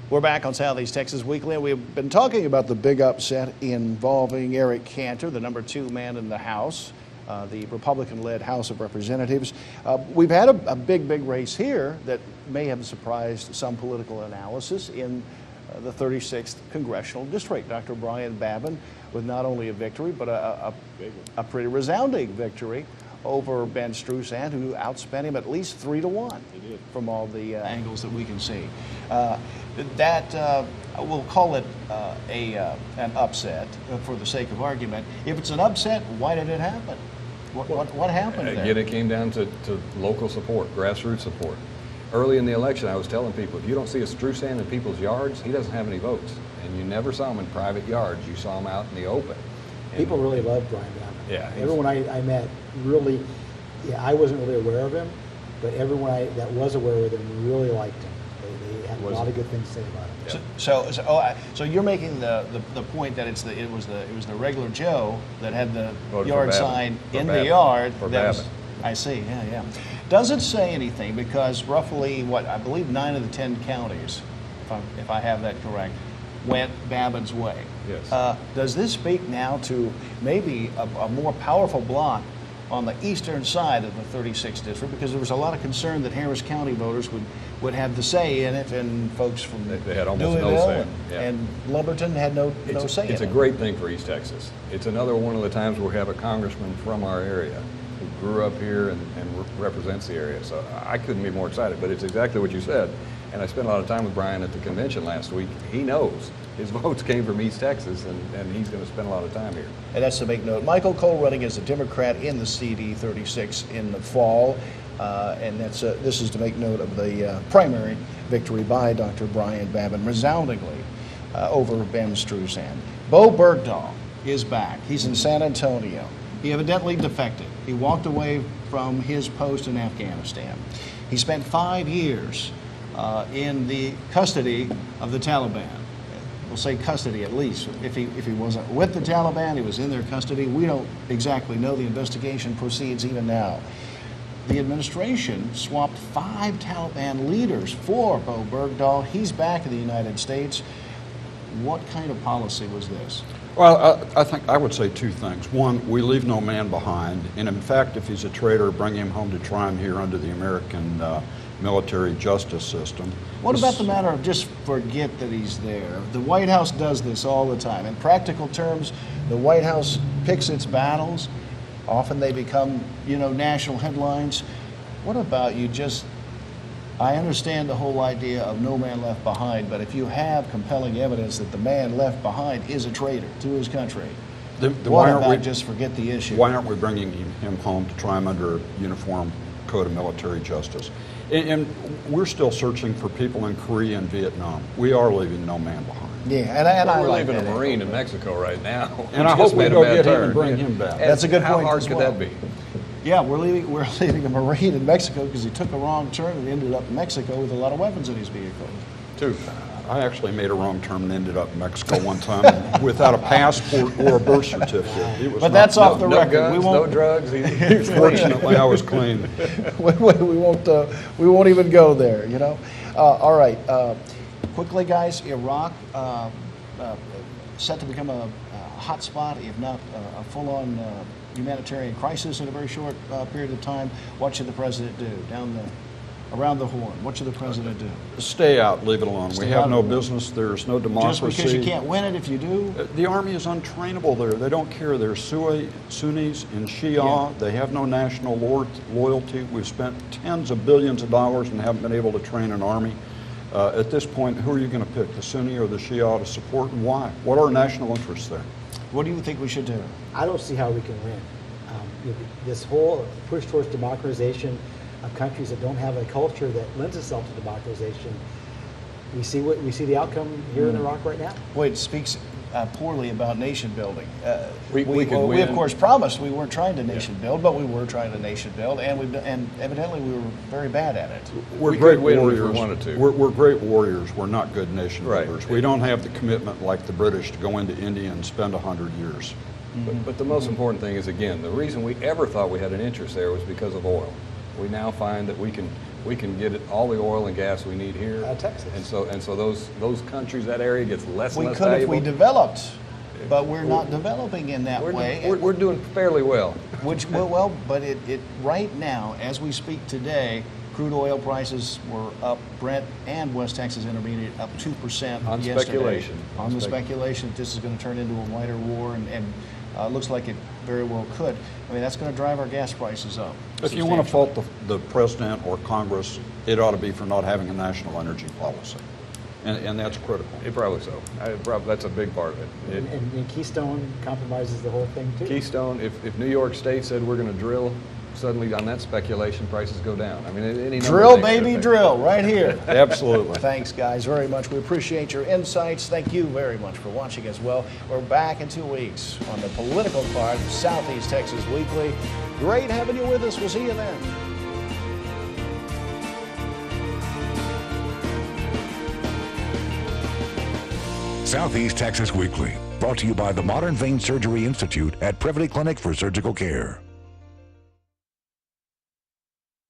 We're back on Southeast Texas Weekly, and we've been talking about the big upset involving Eric Cantor, the number 2 man in the House, the Republican-led House of Representatives. We've had a big race here that may have surprised some political analysis in the 36th Congressional District. Dr. Brian Babin with not only a victory, but a pretty resounding victory over Ben Strusand, who outspent him at least 3-1 from all the angles that we can see. We'll call it an upset for the sake of argument. If it's an upset, why did it happen? What happened there? Again, it came down to local support, grassroots support. Early in the election, I was telling people, if you don't see a Strusand in people's yards, he doesn't have any votes. And you never saw him in private yards. You saw him out in the open. And people really loved Brian Babin. Yeah, everyone I met really, I wasn't really aware of him, but everyone that was aware of him really liked him. They had a lot of good things to say about him. Yeah. So you're making the point that it was the regular Joe that had the yard sign in the yard. I see. Yeah. Does it say anything? Because roughly, I believe 9 of the 10 counties, if I have that correct, went Babin's way. Yes. Does this speak now to maybe a more powerful bloc on the eastern side of the 36th district? Because there was a lot of concern that Harris County voters would have the say in it, and folks from they had almost no Louisville say. and Lumberton had no say in it. It's a great thing for East Texas. It's another one of the times where we have a congressman from our area who grew up here and represents the area. So I couldn't be more excited, but it's exactly what you said. And I spent a lot of time with Brian at the convention last week. He knows his votes came from East Texas, and he's going to spend a lot of time here. And that's to make note. Michael Cole running as a Democrat in the CD 36 in the fall, and this is to make note of the primary victory by Dr. Brian Babin, resoundingly over Ben Strusand. Bo Bergdahl is back. He's in San Antonio. He evidently defected. He walked away from his post in Afghanistan. He spent 5 years in the custody of the Taliban. We'll say custody at least. If he wasn't with the Taliban, he was in their custody. We don't exactly know. The investigation proceeds even now. The administration swapped 5 Taliban leaders for Bo Bergdahl. He's back in the United States. What kind of policy was this? Well, I think I would say 2 things. One, we leave no man behind. And in fact, if he's a traitor, bring him home to try him here under the American military justice system. What about the matter of just forget that he's there? The White House does this all the time. In practical terms, the White House picks its battles. Often they become, national headlines. What about you just, I understand the whole idea of no man left behind, but if you have compelling evidence that the man left behind is a traitor to his country, why don't we just forget the issue? Why aren't we bringing him home to try him under uniform code of military justice? And we're still searching for people in Korea and Vietnam. We are leaving no man behind. Yeah, and we're leaving a Marine in Mexico right now. And I hope we go get him and bring him back. That's a good point. How hard could that be? Yeah, we're leaving a Marine in Mexico because he took a wrong turn and ended up in Mexico with a lot of weapons in his vehicle. 2. I actually made a wrong turn and ended up in Mexico one time without a passport or a birth certificate. It was but that's off the record. Guns, no drugs. Fortunately, I was clean. we won't even go there. All right. Quickly, guys. Iraq set to become a hot spot, if not a full-on humanitarian crisis in a very short period of time. What should the president do around the horn? What should the president do? Stay out, leave it alone. We have no business. There's no democracy. Just because you can't win it if you do? The army is untrainable there. They don't care. They're Sunnis and Shia. Yeah. They have no national loyalty. We've spent tens of billions of dollars and haven't been able to train an army. At this point, who are you going to pick, the Sunni or the Shia to support, and why? What are our national interests there? What do you think we should do? I don't see how we can win. This whole push towards democratization of countries that don't have a culture that lends itself to democratization, we see the outcome here in Iraq right now. Boy, it speaks poorly about nation building. We of course promised we weren't trying to nation build, but we were trying to nation build, and evidently we were very bad at it. We're great warriors. If we wanted to. We're great warriors. We're not good nation builders. We don't have the commitment like the British to go into India and spend 100 years. But the most important thing is, again, the reason we ever thought we had an interest there was because of oil. We now find that we can we can get all the oil and gas we need here. Texas. And so those countries, that area gets less and We less could if valuable. we developed, but we're not developing in that way. We're doing fairly well. Which, well, but it right now, as we speak today, crude oil prices were up, Brent and West Texas Intermediate up 2% On yesterday. speculation. On the speculation that this is going to turn into a wider war, and looks like it very well could. I mean, that's going to drive our gas prices up. If you want to substantially. fault the president or Congress, it ought to be for not having a national energy policy. And that's critical. Probably so. That's a big part of it. And Keystone compromises the whole thing too. Keystone, if New York State said we're going to drill, suddenly on that speculation, prices go down. I mean, any number Drill, of things could baby, affect- drill, right here. Absolutely. Thanks, guys, very much. We appreciate your insights. Thank you very much for watching as well. We're back in 2 weeks on the political part of Southeast Texas Weekly. Great having you with us. We'll see you then. Southeast Texas Weekly, brought to you by the Modern Vein Surgery Institute at Privity Clinic for Surgical Care.